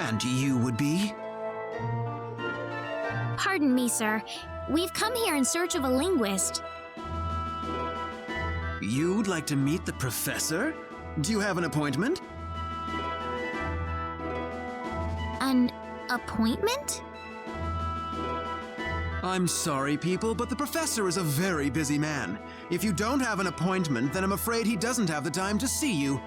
And you would be? Pardon me, sir. We've come here in search of a linguist. You'd like to meet the professor? Do you have an appointment? An appointment? I'm sorry, people, but the professor is a very busy man. If you don't have an appointment, then I'm afraid he doesn't have the time to see you.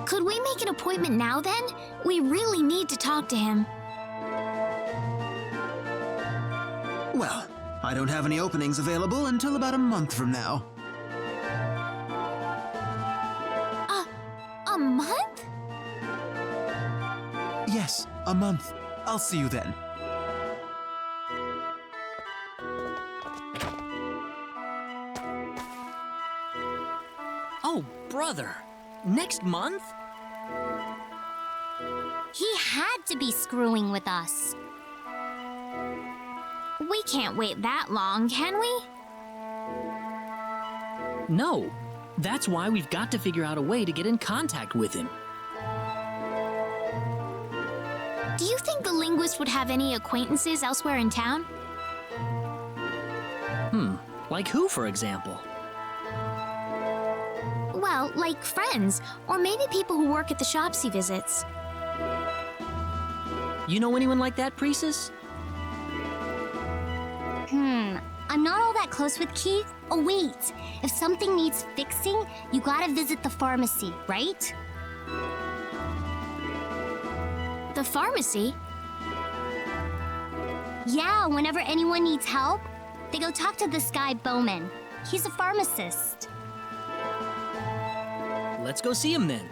Could we make an appointment now, then? We really need to talk to him. Well, I don't have any openings available until about a month from now. A month? Yes, a month. I'll see you then. Oh, brother. Next month? He had to be screwing with us. We can't wait that long, can we? No. That's why we've got to figure out a way to get in contact with him. Do you think the linguist would have any acquaintances elsewhere in town? Like who, for example? Well, like friends, or maybe people who work at the shops he visits. You know anyone like that, Priestess? I'm not all that close with Keith. Oh, wait. If something needs fixing, you gotta visit the pharmacy, right? The pharmacy? Yeah, whenever anyone needs help, they go talk to this guy, Bowman. He's a pharmacist. Let's go see him then.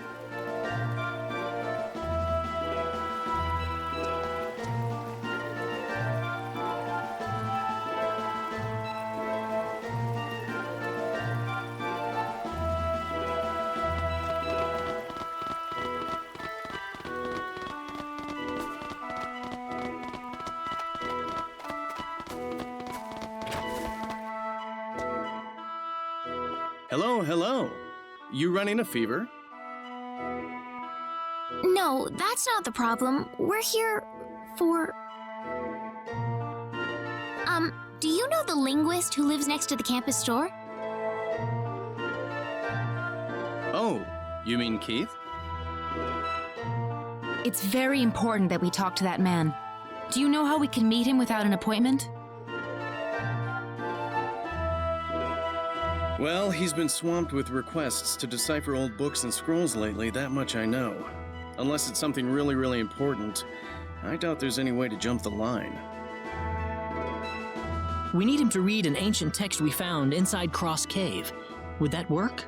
Hello. You running a fever? No, that's not the problem. We're here for... do you know the linguist who lives next to the campus store? Oh, you mean Keith? It's very important that we talk to that man. Do you know how we can meet him without an appointment? Well, he's been swamped with requests to decipher old books and scrolls lately, that much I know. Unless it's something really, really important, I doubt there's any way to jump the line. We need him to read an ancient text we found inside Cross Cave. Would that work?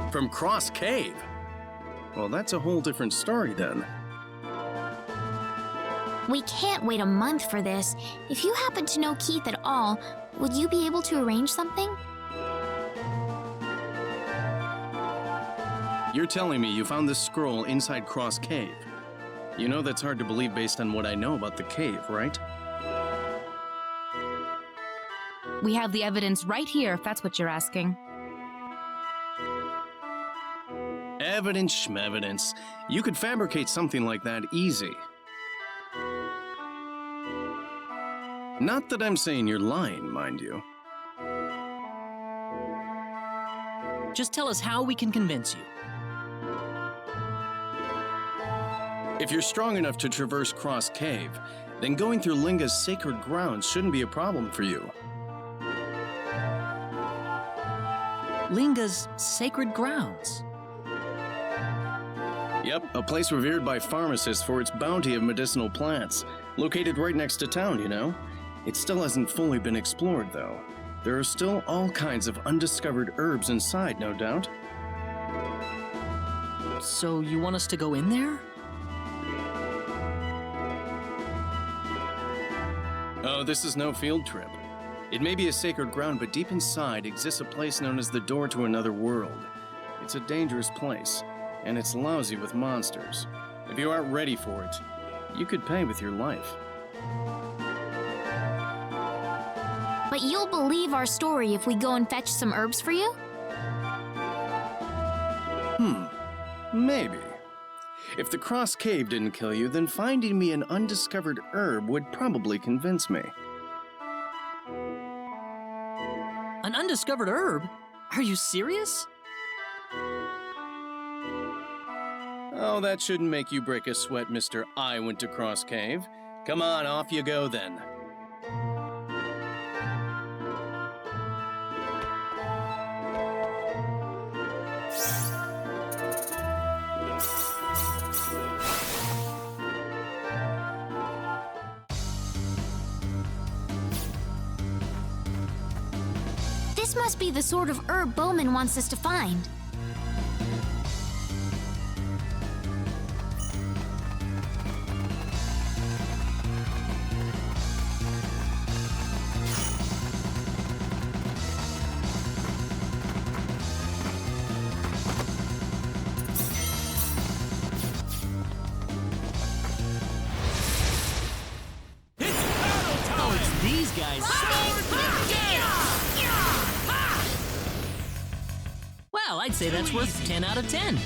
From Cross Cave? Well, that's a whole different story then. We can't wait a month for this. If you happen to know Keith at all, would you be able to arrange something? You're telling me you found this scroll inside Cross Cave. You know that's hard to believe based on what I know about the cave, right? We have the evidence right here, if that's what you're asking. Evidence schmevidence. You could fabricate something like that easy. Not that I'm saying you're lying, mind you. Just tell us how we can convince you. If you're strong enough to traverse Cross Cave, then going through Linga's sacred grounds shouldn't be a problem for you. Linga's sacred grounds. Yep, a place revered by pharmacists for its bounty of medicinal plants. Located right next to town, you know? It still hasn't fully been explored, though. There are still all kinds of undiscovered herbs inside, no doubt. So you want us to go in there? Oh, this is no field trip. It may be a sacred ground, but deep inside exists a place known as the Door to Another World. It's a dangerous place, and it's lousy with monsters. If you aren't ready for it, you could pay with your life. But you'll believe our story if we go and fetch some herbs for you? Maybe. If the Cross Cave didn't kill you, then finding me an undiscovered herb would probably convince me. An undiscovered herb? Are you serious? Oh, that shouldn't make you break a sweat, Mr. I went to Cross Cave. Come on, off you go then. This must be the sort of herb Bowman wants us to find. Oh, it's these guys. Well, I'd say that's worth 10 out of 10.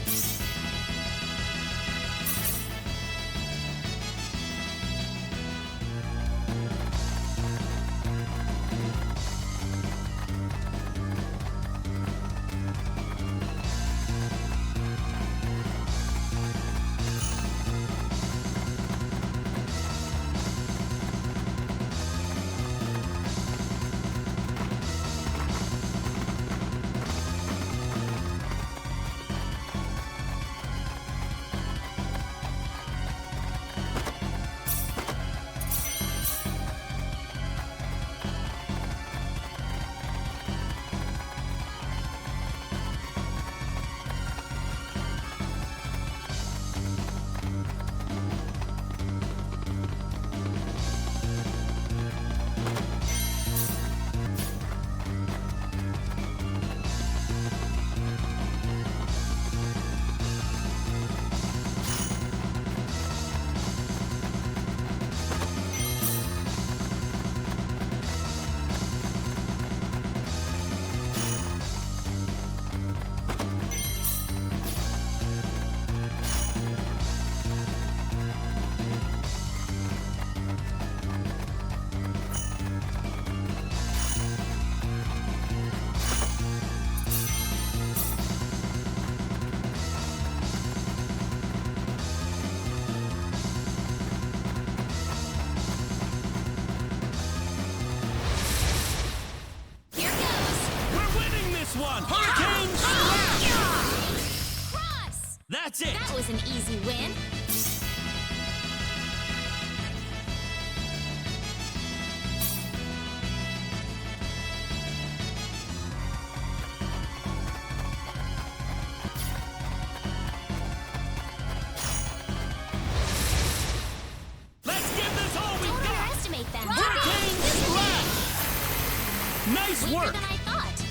One. Hurricane Splash! Cross! That's it! That was an easy win. Let's give this all we Don't got! underestimate them. Hurricane Splash! Nice Weaker work! than I thought.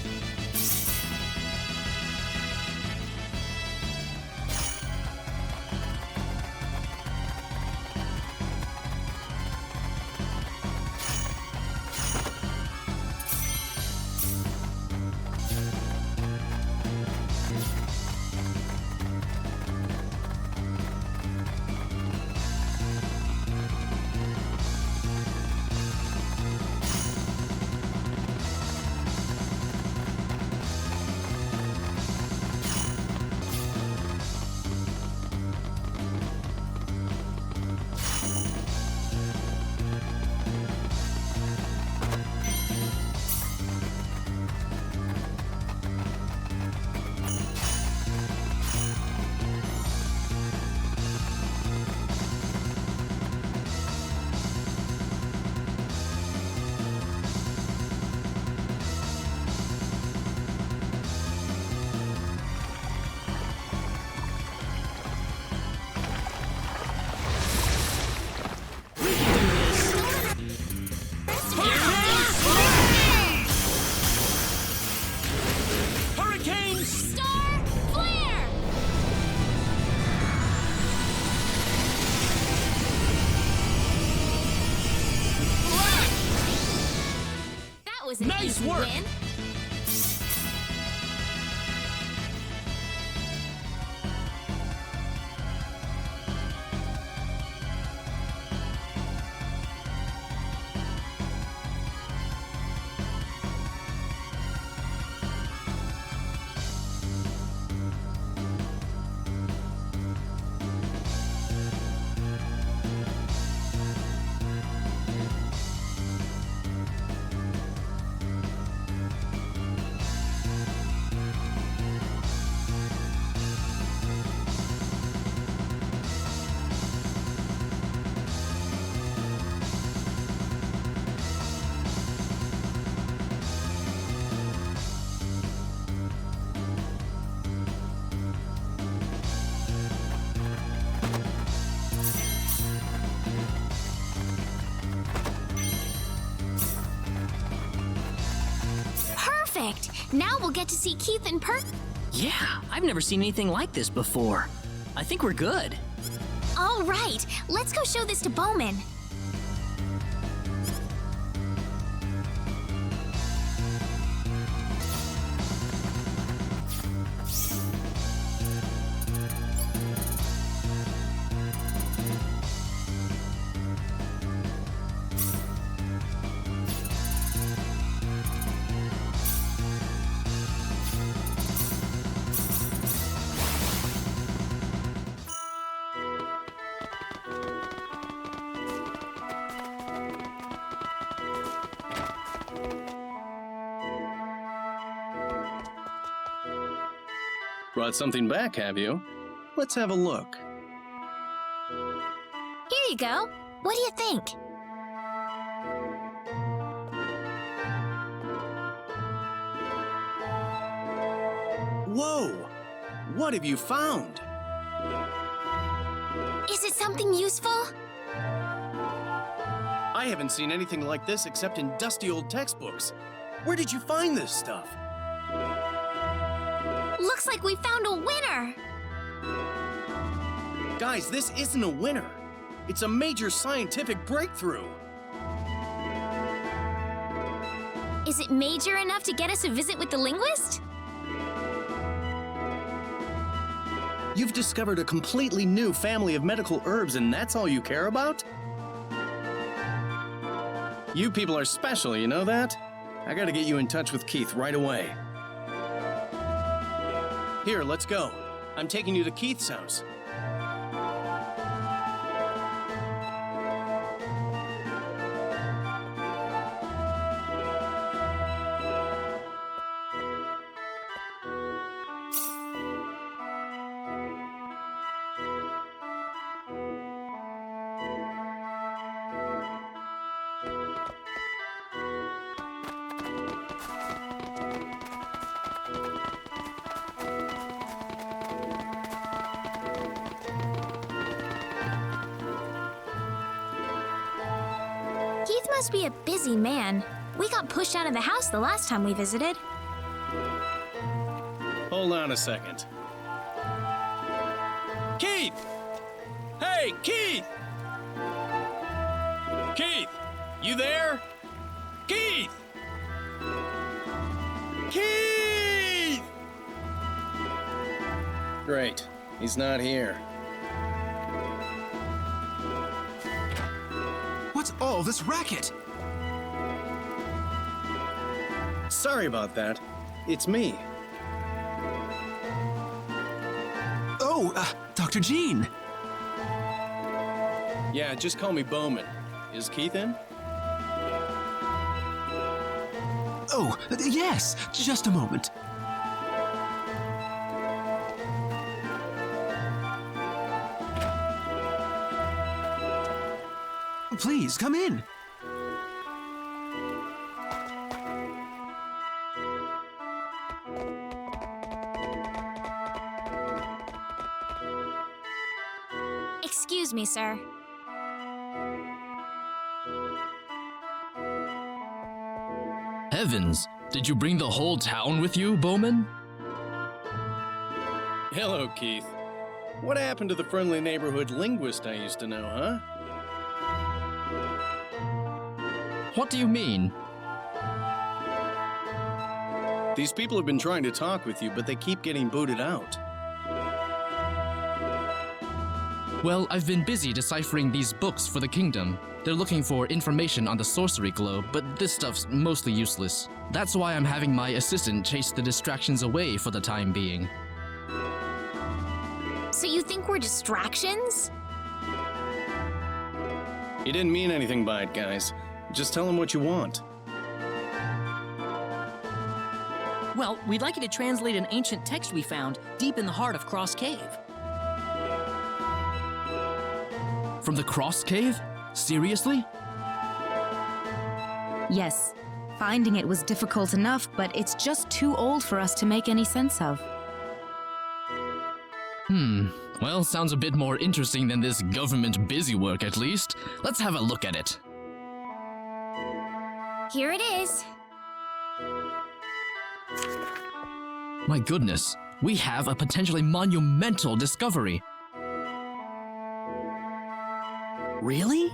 Hurricane Star Flare! That was an Nice easy work. win. Perfect! Now we'll get to see Keith in person. Yeah, I've never seen anything like this before. I think we're good. All right, let's go show this to Bowman. Brought something back, have you? Let's have a look. Here you go. What do you think? Whoa! What have you found? Is it something useful? I haven't seen anything like this except in dusty old textbooks. Where did you find this stuff? Looks like we found a winner! Guys, this isn't a winner. It's a major scientific breakthrough. Is it major enough to get us a visit with the linguist? You've discovered a completely new family of medical herbs, and that's all you care about? You people are special, you know that? I gotta get you in touch with Keith right away. Here, let's go. I'm taking you to Keith's house. Keith must be a busy man. We got pushed out of the house the last time we visited. Hold on a second. Keith! Hey, Keith! Keith! You there? Keith! Keith! Great. He's not here. What's all this racket? Sorry about that. It's me. Oh, Dr. Jean. Yeah, just call me Bowman. Is Keith in? Oh, yes, just a moment. Please, come in. Excuse me, sir. Heavens! Did you bring the whole town with you, Bowman? Hello, Keith. What happened to the friendly neighborhood linguist I used to know, huh? What do you mean? These people have been trying to talk with you, but they keep getting booted out. Well, I've been busy deciphering these books for the kingdom. They're looking for information on the sorcery globe, but this stuff's mostly useless. That's why I'm having my assistant chase the distractions away for the time being. So you think we're distractions? He didn't mean anything by it, guys. Just tell him what you want. Well, we'd like you to translate an ancient text we found deep in the heart of Cross Cave. From the Cross Cave? Seriously? Yes. Finding it was difficult enough, but it's just too old for us to make any sense of. Well, sounds a bit more interesting than this government busywork, at least. Let's have a look at it. Here it is. My goodness, we have a potentially monumental discovery. Really?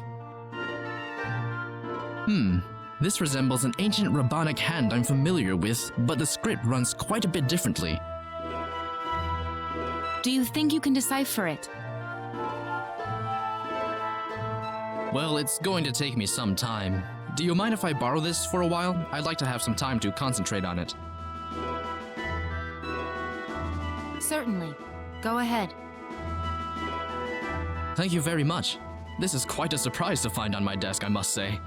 This resembles an ancient rabbinic hand I'm familiar with, but the script runs quite a bit differently. Do you think you can decipher it? Well, it's going to take me some time. Do you mind if I borrow this for a while? I'd like to have some time to concentrate on it. Certainly. Go ahead. Thank you very much. This is quite a surprise to find on my desk, I must say.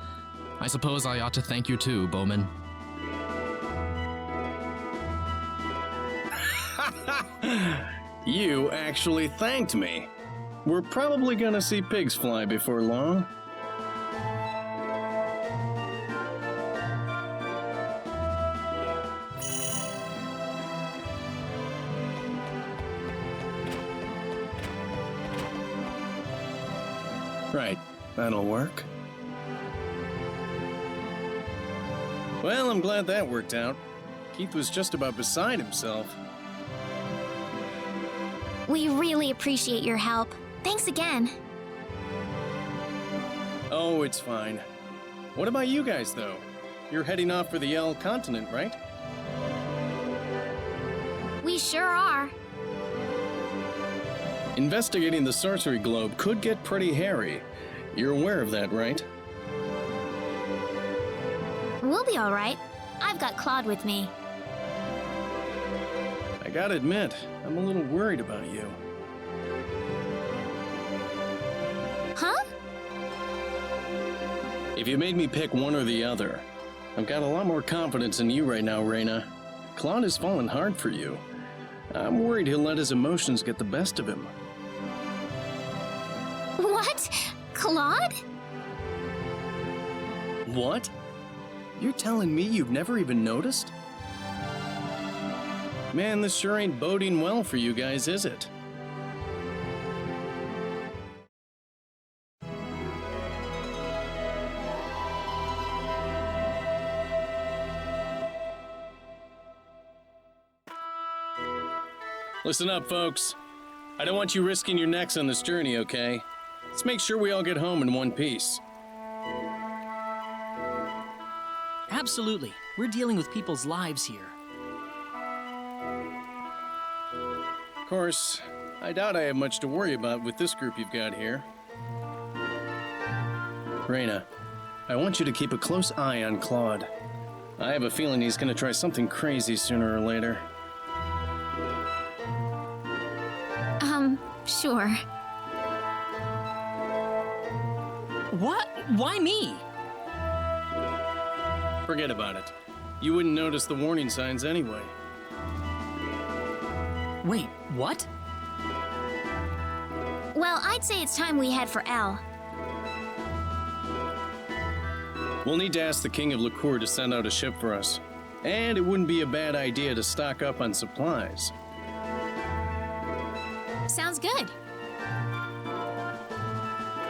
I suppose I ought to thank you too, Bowman. You actually thanked me. We're probably gonna see pigs fly before long. Right, that'll work. Well, I'm glad that worked out. Keith was just about beside himself. We really appreciate your help. Thanks again. Oh, it's fine. What about you guys, though? You're heading off for the L continent, right? We sure are. Investigating the sorcery globe could get pretty hairy. You're aware of that, right? We'll be all right. I've got Claude with me. I gotta admit, I'm a little worried about you. Huh? If you made me pick one or the other, I've got a lot more confidence in you right now, Reyna. Claude has fallen hard for you. I'm worried he'll let his emotions get the best of him. What? Claude? What? You're telling me you've never even noticed? Man, this sure ain't boding well for you guys, is it? Listen up, folks. I don't want you risking your necks on this journey, okay? Let's make sure we all get home in one piece. Absolutely. We're dealing with people's lives here. Of course, I doubt I have much to worry about with this group you've got here. Reyna, I want you to keep a close eye on Claude. I have a feeling he's gonna try something crazy sooner or later. Sure. What? Why me? Forget about it. You wouldn't notice the warning signs anyway. Wait, what? Well, I'd say it's time we head for L. We'll need to ask the King of Liqueur to send out a ship for us. And it wouldn't be a bad idea to stock up on supplies. Sounds good.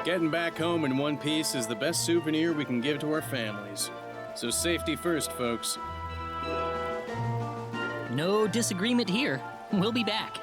Getting back home in one piece is the best souvenir we can give to our families. So safety first, folks. No disagreement here. We'll be back.